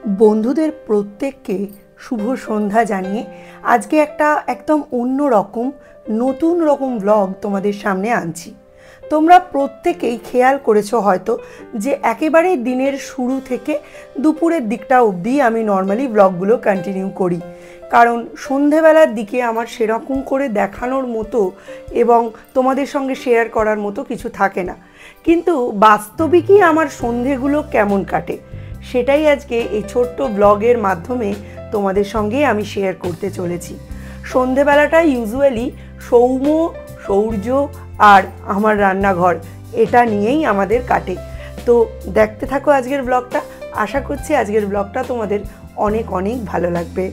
বন্ধুদের প্রত্যেককে শুভ সন্ধ্যা জানিয়ে আজকে একটা একদম অন্য রকম নতুন রকম ব্লগ তোমাদের সামনে আনছি। তোমরা প্রত্যেকেই খেয়াল করেছো হয়তো যে একেবারে দিনের শুরু থেকে দুপুরের দিকটা অবধি আমি নর্মালি ব্লগগুলো কন্টিনিউ করি, কারণ সন্ধেবেলার দিকে আমার সেরকম করে দেখানোর মতো এবং তোমাদের সঙ্গে শেয়ার করার মতো কিছু থাকে না। কিন্তু বাস্তবিকই আমার সন্ধেগুলো কেমন কাটে সেটাই আজকে এই ছোট্ট ব্লগের মাধ্যমে তোমাদের সঙ্গে আমি শেয়ার করতে চলেছি। সন্ধেবেলাটা ইউজুয়ালি সৌম্য, সৌর্য আর আমার রান্নাঘর এটা নিয়েই আমাদের কাটে। তো দেখতে থাকো আজকের ব্লগটা। আশা করছি আজকের ব্লগটা তোমাদের অনেক অনেক ভালো লাগবে।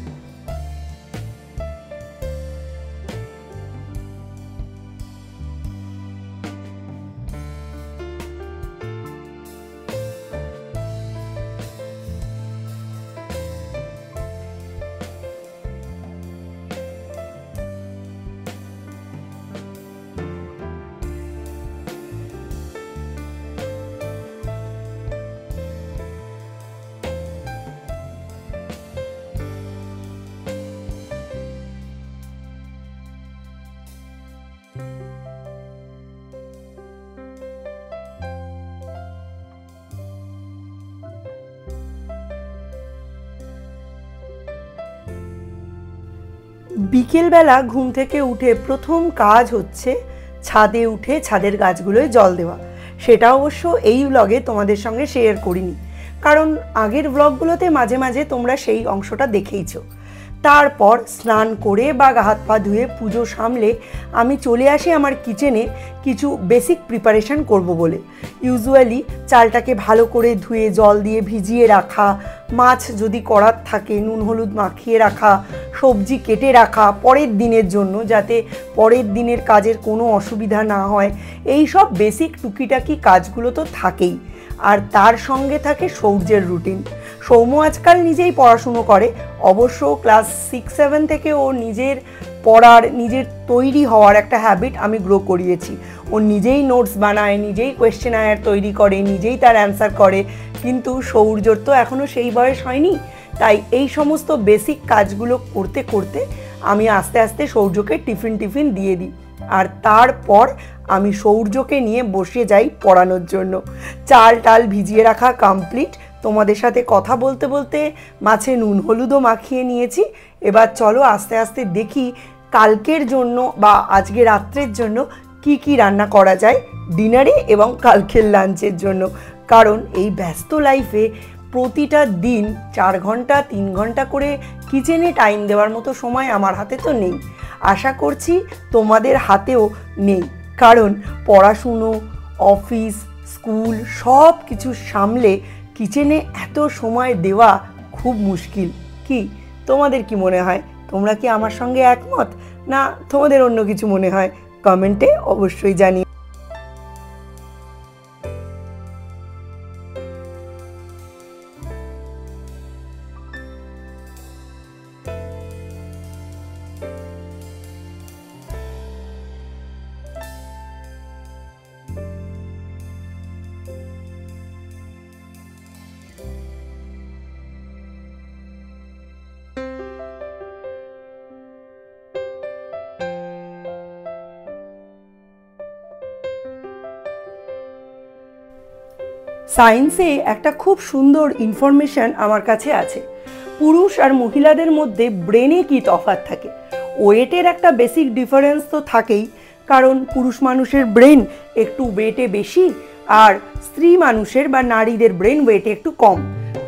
বিকেলবেলা ঘুম থেকে উঠে প্রথম কাজ হচ্ছে ছাদে উঠে ছাদের গাছগুলোয় জল দেওয়া। সেটা অবশ্য এই ব্লগে তোমাদের সঙ্গে শেয়ার করিনি, কারণ আগের ব্লগগুলোতে মাঝে মাঝে তোমরা সেই অংশটা দেখেইছো। তারপর স্নান করে বা গা হাত পা ধুয়ে পুজো সামলে আমি চলে আসি আমার কিচেনে কিছু বেসিক প্রিপারেশন করব বলে। ইউজুয়ালি চালটাকে ভালো করে ধুয়ে জল দিয়ে ভিজিয়ে রাখা, মাছ যদি করার থাকে নুন হলুদ মাখিয়ে রাখা, সবজি কেটে রাখা পরের দিনের জন্য, যাতে পরের দিনের কাজের কোনো অসুবিধা না হয়। এই সব বেসিক টুকিটাকি কাজগুলো তো থাকেই। আর তার সঙ্গে থাকে সৌর্যের রুটিন। সৌম্য আজকাল নিজেই পড়াশুনো করে, অবশ্য ক্লাস 6-7 থেকে ও নিজের পড়ার, নিজের তৈরি হওয়ার একটা হ্যাবিট আমি গ্রো করিয়েছি। ও নিজেই নোটস বানায়, নিজেই কোয়েশ্চেন আয়ার তৈরি করে, নিজেই তার অ্যান্সার করে। কিন্তু সৌর্যর তো এখনও সেই বয়স হয়নি, তাই এই সমস্ত বেসিক কাজগুলো করতে করতে আমি আস্তে আস্তে সৌর্যকে টিফিন দিয়ে দিই। আর তারপর আমি সৌর্যকে নিয়ে বসে যাই পড়ানোর জন্য। চাল টাল ভিজিয়ে রাখা কমপ্লিট। তোমাদের সাথে কথা বলতে বলতে মাছে নুন হলুদও মাখিয়ে নিয়েছি। এবার চলো আস্তে আস্তে দেখি কালকের জন্য বা আজকে রাত্রের জন্য কি কি রান্না করা যায় ডিনারে এবং কালকের লাঞ্চের জন্য। কারণ এই ব্যস্ত লাইফে প্রতিটা দিন 4 ঘন্টা 3 ঘন্টা করে কিচেনে টাইম দেওয়ার মতো সময় আমার হাতে তো নেই। আশা করছি তোমাদের হাতেও নেই, কারণ পড়াশুনো, অফিস, স্কুল সব কিছু সামলে কিচেনে এত সময় দেওয়া খুব মুশকিল। কি তোমাদের কি মনে হয়? তোমরা কি আমার সঙ্গে একমত, না তোমাদের অন্য কিছু মনে হয়? কমেন্টে অবশ্যই জানিও। সায়েন্সে একটা খুব সুন্দর ইনফরমেশন আমার কাছে আছে। পুরুষ আর মহিলাদের মধ্যে ব্রেনে কি তফাৎ থাকে। ওয়েটের একটা বেসিক ডিফারেন্স তো থাকেই, কারণ পুরুষ মানুষের ব্রেন একটু ওয়েটে বেশি আর স্ত্রী মানুষের বা নারীদের ব্রেন ওয়েটে একটু কম।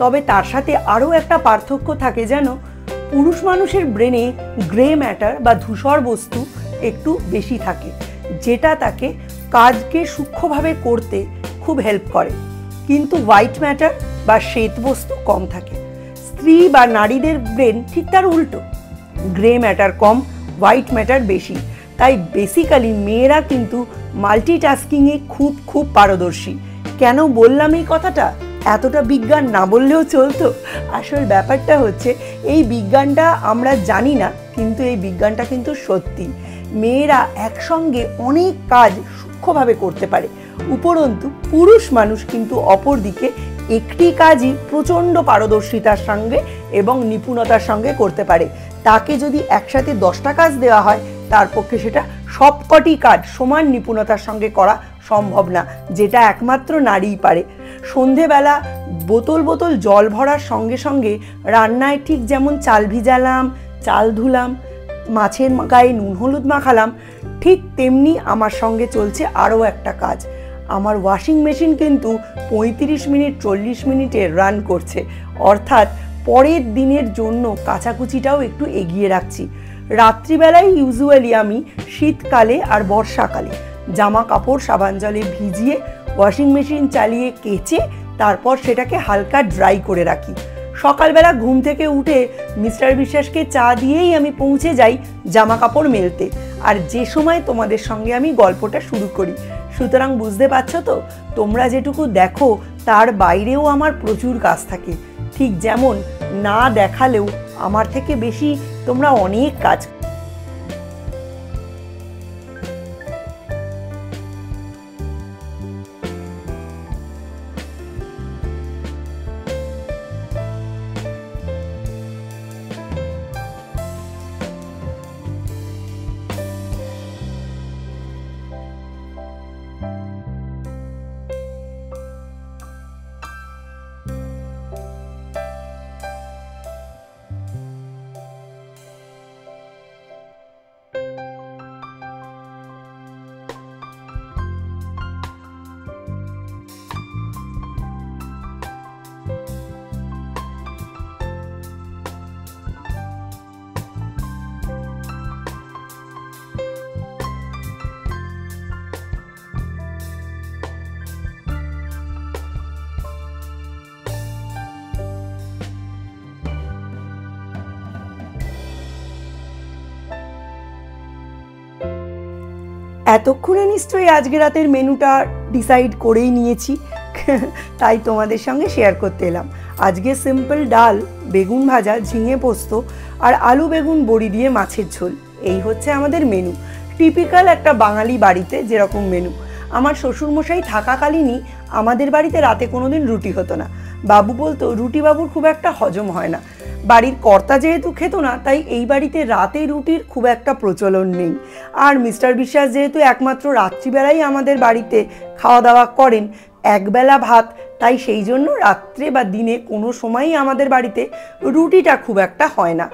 তবে তার সাথে আরও একটা পার্থক্য থাকে, যেন পুরুষ মানুষের ব্রেনে গ্রে ম্যাটার বা ধূসর বস্তু একটু বেশি থাকে, যেটা তাকে কাজকে সূক্ষ্মভাবে করতে খুব হেল্প করে। কিন্তু হোয়াইট ম্যাটার বা শ্বেত বস্তু কম থাকে। স্ত্রী বা নারীদের ব্রেন ঠিক তার উল্টো, গ্রে ম্যাটার কম, হোয়াইট ম্যাটার বেশি। তাই বেসিক্যালি মেয়েরা কিন্তু মাল্টিটাস্কিংয়ে খুব পারদর্শী। কেন বললাম এই কথাটা? এতটা বিজ্ঞান না বললেও চলতো। আসল ব্যাপারটা হচ্ছে এই বিজ্ঞানটা আমরা জানি না, কিন্তু এই বিজ্ঞানটা কিন্তু সত্যি। মেয়েরা একসঙ্গে অনেক কাজ সূক্ষ্মভাবে করতে পারে, উপরন্তু পুরুষ মানুষ কিন্তু অপরদিকে একটি কাজই প্রচণ্ড পারদর্শিতার সঙ্গে এবং নিপুণতার সঙ্গে করতে পারে। তাকে যদি একসাথে 10টা কাজ দেওয়া হয়, তার পক্ষে সেটা সবকটি কাজ সমান নিপুণতার সঙ্গে করা সম্ভব না, যেটা একমাত্র নারীই পারে। সন্ধেবেলা বোতল বোতল জল ভরার সঙ্গে সঙ্গে রান্নায় ঠিক যেমন চাল ভিজালাম, চাল ধুলাম, মাছের গায়ে নুন হলুদ মাখালাম, ঠিক তেমনি আমার সঙ্গে চলছে আরও একটা কাজ। আমার ওয়াশিং মেশিন কিন্তু 35 মিনিট 40 মিনিটে রান করছে, অর্থাৎ পরের দিনের জন্য কাচাকুচিটাও একটু এগিয়ে রাখছি। রাত্রিবেলায় ইউজুয়ালি আমি শীতকালে আর বর্ষাকালে জামা কাপড় সাবান জলে ভিজিয়ে ওয়াশিং মেশিন চালিয়ে কেচে তারপর সেটাকে হালকা ড্রাই করে রাখি। সকালবেলা ঘুম থেকে উঠে মিস্টার বিশ্বাসকে চা দিয়েই আমি পৌঁছে যাই জামা কাপড় মেলতে, আর যে সময় তোমাদের সঙ্গে আমি গল্পটা শুরু করি। সুতরাং বুঝতে পারছো তো, তোমরা যেটুকু দেখো তার বাইরেও আমার প্রচুর কাজ থাকে। ঠিক যেমন না দেখালেও আমার থেকে বেশি তোমরা অনেক কাজ। এতক্ষণে নিশ্চয়ই আজকে রাতের মেনুটা ডিসাইড করেই নিয়েছি, তাই তোমাদের সঙ্গে শেয়ার করতে এলাম। আজকে সিম্পল ডাল, বেগুন ভাজা, ঝিঙে পোস্ত আর আলু বেগুন বড়ি দিয়ে মাছের ঝোল, এই হচ্ছে আমাদের মেনু। টিপিক্যাল একটা বাঙালি বাড়িতে যেরকম মেনু। আমার শ্বশুরমশাই থাকাকালীনই আমাদের বাড়িতে রাতে কোনোদিন রুটি হতো না। বাবু বলতো রুটি বাবুর খুব একটা হজম হয় না। বাড়ির কর্তা যেহেতু খেত না, তাই এই বাড়িতে রাতে রুটির খুব একটা প্রচলন নেই। আর মিস্টার বিশ্বাস যেহেতু একমাত্র রাত্রিবেলাই আমাদের বাড়িতে খাওয়া দাওয়া করেন, একবেলা ভাত, তাই সেই জন্য রাত্রে বা দিনে কোনো সময়ই আমাদের বাড়িতে রুটিটা খুব একটা হয় না।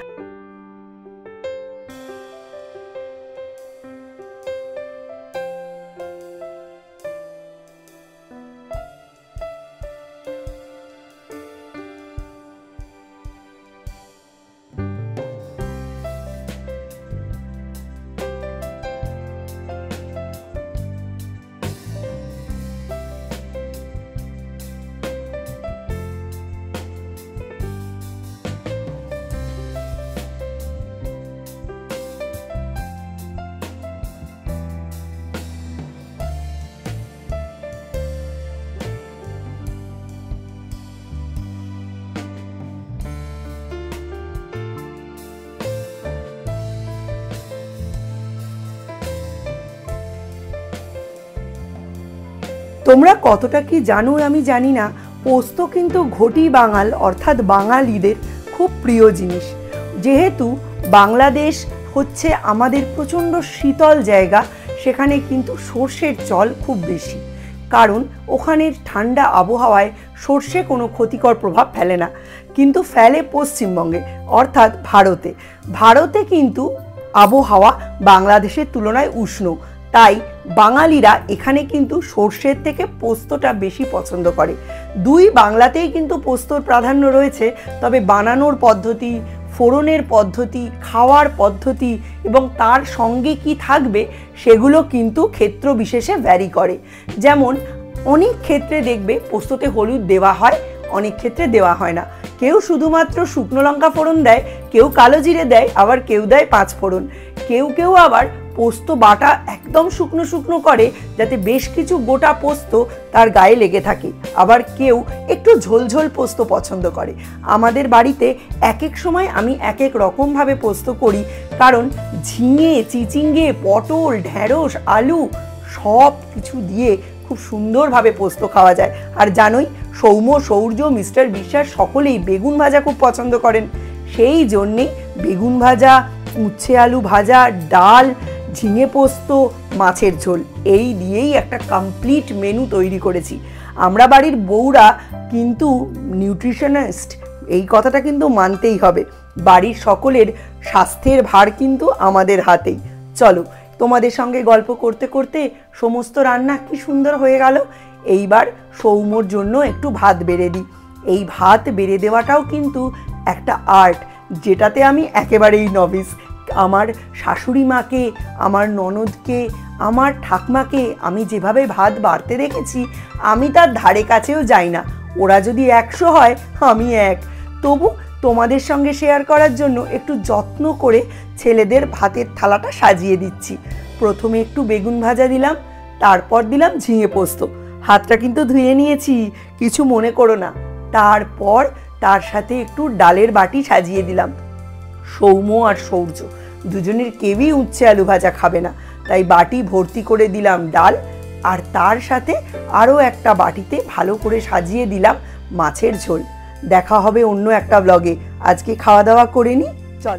তোমরা কতটা কি জানো আমি জানি না, পোস্ত কিন্তু ঘটি বাঙাল অর্থাৎ বাঙালিদের খুব প্রিয় জিনিস। যেহেতু বাংলাদেশ হচ্ছে আমাদের প্রচণ্ড শীতল জায়গা, সেখানে কিন্তু সর্ষের চল খুব বেশি, কারণ ওখানের ঠান্ডা আবহাওয়ায় সর্ষে কোনো ক্ষতিকর প্রভাব ফেলে না, কিন্তু ফেলে পশ্চিমবঙ্গে অর্থাৎ ভারতে। ভারতে কিন্তু আবহাওয়া বাংলাদেশের তুলনায় উষ্ণ, তাই বাঙালিরা এখানে কিন্তু সর্ষের থেকে পোস্তটা বেশি পছন্দ করে। দুই বাংলাতেই কিন্তু পোস্তর প্রাধান্য রয়েছে, তবে বানানোর পদ্ধতি, ফোড়নের পদ্ধতি, খাওয়ার পদ্ধতি এবং তার সঙ্গে কি থাকবে সেগুলো কিন্তু ক্ষেত্র বিশেষে ভ্যারি করে। যেমন অনেক ক্ষেত্রে দেখবে পোস্ততে হলুদ দেওয়া হয়, অনেক ক্ষেত্রে দেওয়া হয় না। কেউ শুধুমাত্র শুকনো লঙ্কা ফোড়ন দেয়, কেউ কালো জিরে দেয়, আবার কেউ দেয় 5 ফোড়ন। কেউ কেউ আবার পোস্ত বাটা একদম শুকনো শুকনো করে, যাতে বেশ কিছু গোটা পোস্ত তার গায়ে লেগে থাকে। আবার কেউ একটু ঝোলঝোল পোস্ত পছন্দ করে। আমাদের বাড়িতে এক এক সময় আমি এক এক রকমভাবে পোস্ত করি, কারণ ঝিঙে, চিচিঙ্গে, পটল, ঢ্যাঁড়স, আলু সব কিছু দিয়ে খুব সুন্দরভাবে পোস্ত খাওয়া যায়। আর জানোই সৌম্য, সৌর্য, মিস্টার বিশ্বাস সকলেই বেগুন ভাজা খুব পছন্দ করেন। সেই জন্যেই বেগুন ভাজা, উচ্ছে আলু ভাজা, ডাল, ঝিঙে পোস্ত, মাছের ঝোল, এই দিয়েই একটা কমপ্লিট মেনু তৈরি করেছি। আমরা বাড়ির বউরা কিন্তু নিউট্রিশনিস্ট, এই কথাটা কিন্তু মানতেই হবে। বাড়ির সকলের স্বাস্থ্যের ভার কিন্তু আমাদের হাতেই। চলো, তোমাদের সঙ্গে গল্প করতে করতে সমস্ত রান্না কি সুন্দর হয়ে গেল। এইবার সৌম্যর জন্য একটু ভাত বেড়ে দিই। এই ভাত বেড়ে দেওয়াটাও কিন্তু একটা আর্ট, যেটাতে আমি একেবারেই নভিস। আমার শাশুড়ি মাকে, আমার ননদকে, আমার ঠাকমাকে আমি যেভাবে ভাত বাড়তে দেখেছি, আমি তার ধারে কাছেও যাই না। ওরা যদি 100 হয়, আমি 1। তবু তোমাদের সঙ্গে শেয়ার করার জন্য একটু যত্ন করে ছেলেদের ভাতের থালাটা সাজিয়ে দিচ্ছি। প্রথমে একটু বেগুন ভাজা দিলাম, তারপর দিলাম ঝিঙে পোস্ত। হাতটা কিন্তু ধুয়ে নিয়েছি, কিছু মনে করো না। তারপর তার সাথে একটু ডালের বাটি সাজিয়ে দিলাম। সৌম্য আর সৌর্য দুজনের কেউই উচ্ছে আলু ভাজা খাবে না, তাই বাটি ভর্তি করে দিলাম ডাল, আর তার সাথে আরও একটা বাটিতে ভালো করে সাজিয়ে দিলাম মাছের ঝোল। দেখা হবে অন্য একটা ব্লগে। আজকে খাওয়া দাওয়া করে নি, চল।